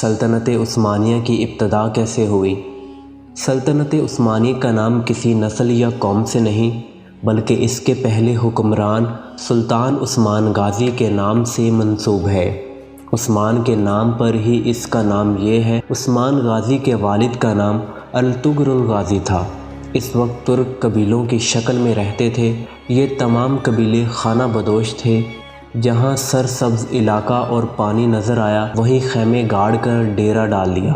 سلطنت عثمانیہ کی ابتدا کیسے ہوئی؟ سلطنت عثمانیہ کا نام کسی نسل یا قوم سے نہیں بلکہ اس کے پہلے حکمران سلطان عثمان غازی کے نام سے منسوب ہے۔ عثمان کے نام پر ہی اس کا نام یہ ہے۔ عثمان غازی کے والد کا نام ارطغرل غازی تھا۔ اس وقت ترک قبیلوں کی شکل میں رہتے تھے۔ یہ تمام قبیلے خانہ بدوش تھے۔ جہاں سرسبز علاقہ اور پانی نظر آیا وہیں خیمے گاڑ کر ڈیرا ڈال دیا۔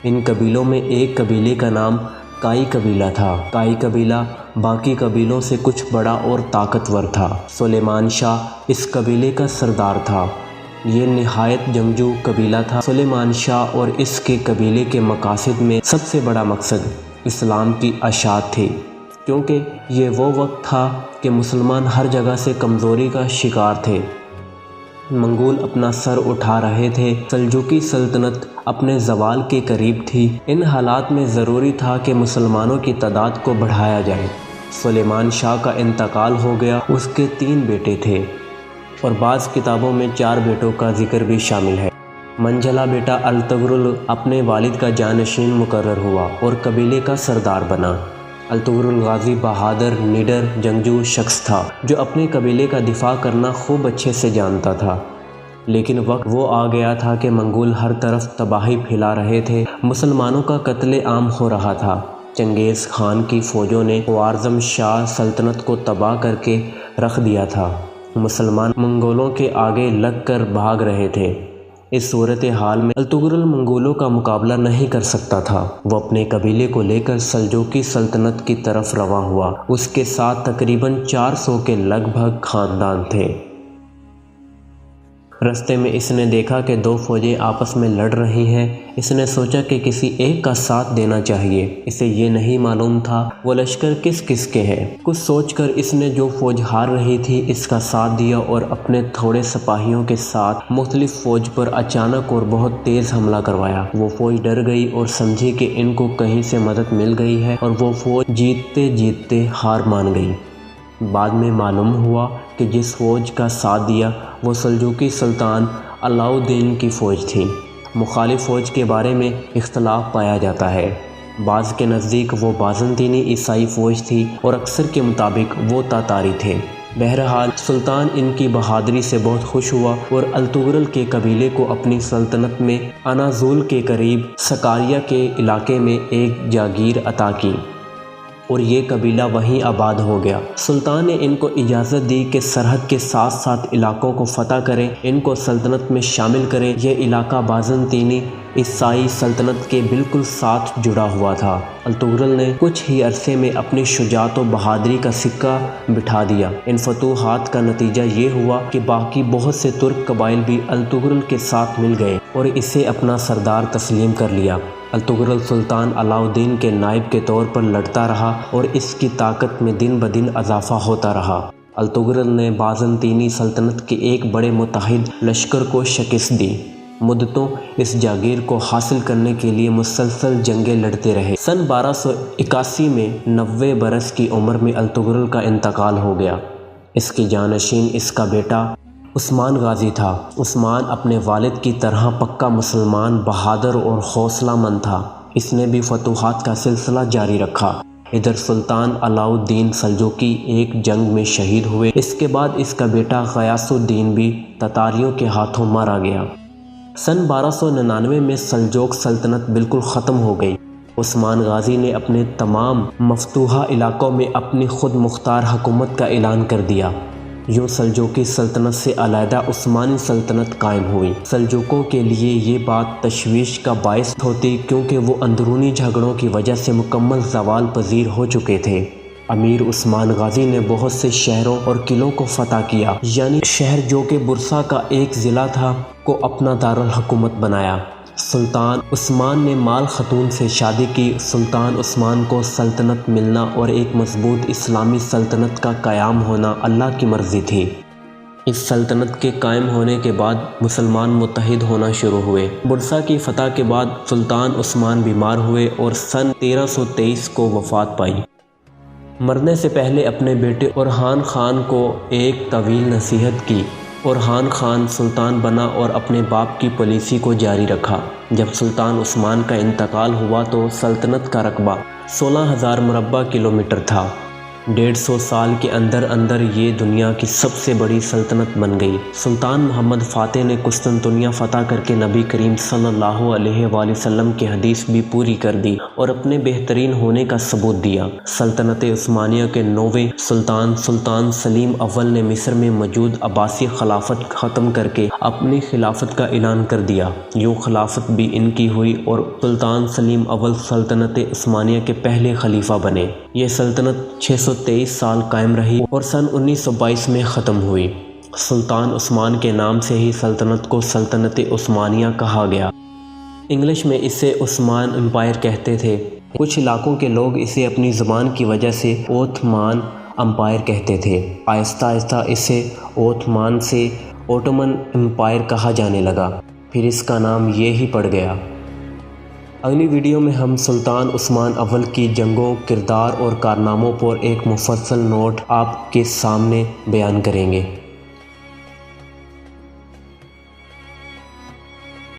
ان قبیلوں میں ایک قبیلے کا نام کائی قبیلہ تھا۔ کائی قبیلہ باقی قبیلوں سے کچھ بڑا اور طاقتور تھا۔ سلیمان شاہ اس قبیلے کا سردار تھا۔ یہ نہایت جنگجو قبیلہ تھا۔ سلیمان شاہ اور اس کے قبیلے کے مقاصد میں سب سے بڑا مقصد اسلام کی اشاعت تھی، کیونکہ یہ وہ وقت تھا کہ مسلمان ہر جگہ سے کمزوری کا شکار تھے۔ منگول اپنا سر اٹھا رہے تھے۔ سلجوقی سلطنت اپنے زوال کے قریب تھی۔ ان حالات میں ضروری تھا کہ مسلمانوں کی تعداد کو بڑھایا جائے۔ سلیمان شاہ کا انتقال ہو گیا۔ اس کے 3 بیٹے تھے اور بعض کتابوں میں 4 بیٹوں کا ذکر بھی شامل ہے۔ منجھلا بیٹا ارطغرل اپنے والد کا جانشین مقرر ہوا اور قبیلے کا سردار بنا۔ ارطغرل غازی بہادر، نڈر، جنگجو شخص تھا جو اپنے قبیلے کا دفاع کرنا خوب اچھے سے جانتا تھا۔ لیکن وقت وہ آ گیا تھا کہ منگول ہر طرف تباہی پھیلا رہے تھے۔ مسلمانوں کا قتل عام ہو رہا تھا۔ چنگیز خان کی فوجوں نے خوارزم شاہ سلطنت کو تباہ کر کے رکھ دیا تھا۔ مسلمان منگولوں کے آگے لگ کر بھاگ رہے تھے۔ اس صورتحال میں ارطغرل منگولوں کا مقابلہ نہیں کر سکتا تھا۔ وہ اپنے قبیلے کو لے کر سلجوقی سلطنت کی طرف رواں ہوا۔ اس کے ساتھ تقریباً 400 کے لگ بھگ خاندان تھے۔ رستے میں اس نے دیکھا کہ 2 فوجیں آپس میں لڑ رہی ہیں۔ اس نے سوچا کہ کسی ایک کا ساتھ دینا چاہیے۔ اسے یہ نہیں معلوم تھا وہ لشکر کس کس کے ہیں۔ کچھ سوچ کر اس نے جو فوج ہار رہی تھی اس کا ساتھ دیا اور اپنے تھوڑے سپاہیوں کے ساتھ مختلف فوج پر اچانک اور بہت تیز حملہ کروایا۔ وہ فوج ڈر گئی اور سمجھی کہ ان کو کہیں سے مدد مل گئی ہے اور وہ فوج جیتتے جیتتے ہار مان گئی۔ بعد میں معلوم ہوا کہ جس فوج کا ساتھ دیا وہ سلجوقی سلطان علاء الدین کی فوج تھی۔ مخالف فوج کے بارے میں اختلاف پایا جاتا ہے۔ بعض کے نزدیک وہ بازنطینی عیسائی فوج تھی اور اکثر کے مطابق وہ تاتاری تھے۔ بہرحال سلطان ان کی بہادری سے بہت خوش ہوا اور ارطغرل کے قبیلے کو اپنی سلطنت میں اناضول کے قریب سکاریا کے علاقے میں ایک جاگیر عطا کی اور یہ قبیلہ وہیں آباد ہو گیا۔ سلطان نے ان کو اجازت دی کہ سرحد کے ساتھ ساتھ علاقوں کو فتح کریں، ان کو سلطنت میں شامل کریں۔ یہ علاقہ بازنطینی عیسائی سلطنت کے بالکل ساتھ جڑا ہوا تھا۔ ارطغرل نے کچھ ہی عرصے میں اپنی شجاعت و بہادری کا سکہ بٹھا دیا۔ ان فتوحات کا نتیجہ یہ ہوا کہ باقی بہت سے ترک قبائل بھی ارطغرل کے ساتھ مل گئے اور اسے اپنا سردار تسلیم کر لیا۔ ارطغرل سلطان علاء الدین کے نائب کے طور پر لڑتا رہا اور اس کی طاقت میں دن بدن اضافہ ہوتا رہا۔ ارطغرل نے بازنطینی سلطنت کے ایک بڑے متحد لشکر کو شکست دی۔ مدتوں اس جاگیر کو حاصل کرنے کے لیے مسلسل جنگیں لڑتے رہے۔ سن 1281 میں 90 برس کی عمر میں ارطغرل کا انتقال ہو گیا۔ اس کی جانشین اس کا بیٹا عثمان غازی تھا۔ عثمان اپنے والد کی طرح پکا مسلمان، بہادر اور حوصلہ مند تھا۔ اس نے بھی فتوحات کا سلسلہ جاری رکھا۔ ادھر سلطان علاء الدین سلجوقی ایک جنگ میں شہید ہوئے۔ اس کے بعد اس کا بیٹا غیاث الدین بھی تتاریوں کے ہاتھوں مارا گیا۔ سن 1299 میں سلجوق سلطنت بالکل ختم ہو گئی۔ عثمان غازی نے اپنے تمام مفتوحہ علاقوں میں اپنی خود مختار حکومت کا اعلان کر دیا۔ یوں سلجوقی سلطنت سے علیحدہ عثمانی سلطنت قائم ہوئی۔ سلجوقوں کے لیے یہ بات تشویش کا باعث ہوتی کیونکہ وہ اندرونی جھگڑوں کی وجہ سے مکمل زوال پذیر ہو چکے تھے۔ امیر عثمان غازی نے بہت سے شہروں اور قلعوں کو فتح کیا، یعنی شہر جو کہ برسا کا ایک ضلع تھا کو اپنا دارالحکومت بنایا۔ سلطان عثمان نے مال خاتون سے شادی کی۔ سلطان عثمان کو سلطنت ملنا اور ایک مضبوط اسلامی سلطنت کا قیام ہونا اللہ کی مرضی تھی۔ اس سلطنت کے قائم ہونے کے بعد مسلمان متحد ہونا شروع ہوئے۔ برسا کی فتح کے بعد سلطان عثمان بیمار ہوئے اور سن 1323 کو وفات پائی۔ مرنے سے پہلے اپنے بیٹے اورحان خان کو ایک طویل نصیحت کی اورحان خان سلطان بنا اور اپنے باپ کی پالیسی کو جاری رکھا۔ جب سلطان عثمان کا انتقال ہوا تو سلطنت کا رقبہ 16,000 مربع کلومیٹر تھا۔ 150 سال کے اندر اندر یہ دنیا کی سب سے بڑی سلطنت بن گئی۔ سلطان محمد فاتح نے قسطنطنیہ فتح کر کے نبی کریم صلی اللہ علیہ وآلہ وسلم کی حدیث بھی پوری کر دی اور اپنے بہترین ہونے کا ثبوت دیا۔ سلطنت عثمانیہ کے 9ویں سلطان سلطان سلیم اول نے مصر میں موجود عباسی خلافت ختم کر کے اپنی خلافت کا اعلان کر دیا۔ یوں خلافت بھی ان کی ہوئی اور سلطان سلیم اول سلطنت عثمانیہ کے پہلے خلیفہ بنے۔ یہ سلطنت 623 سال قائم رہی اور سن 1922 میں ختم ہوئی۔ سلطان عثمان کے نام سے ہی سلطنت کو سلطنت عثمانیہ کہا گیا۔ انگلش میں اسے عثمان امپائر کہتے تھے۔ کچھ علاقوں کے لوگ اسے اپنی زبان کی وجہ سے اوتھمان امپائر کہتے تھے۔ آہستہ آہستہ اسے اوتھمان سے اوٹومن امپائر کہا جانے لگا، پھر اس کا نام یہ ہی پڑ گیا۔ اگلی ویڈیو میں ہم سلطان عثمان اول کی جنگوں، کردار اور کارناموں پر ایک مفصل نوٹ آپ کے سامنے بیان کریں گے۔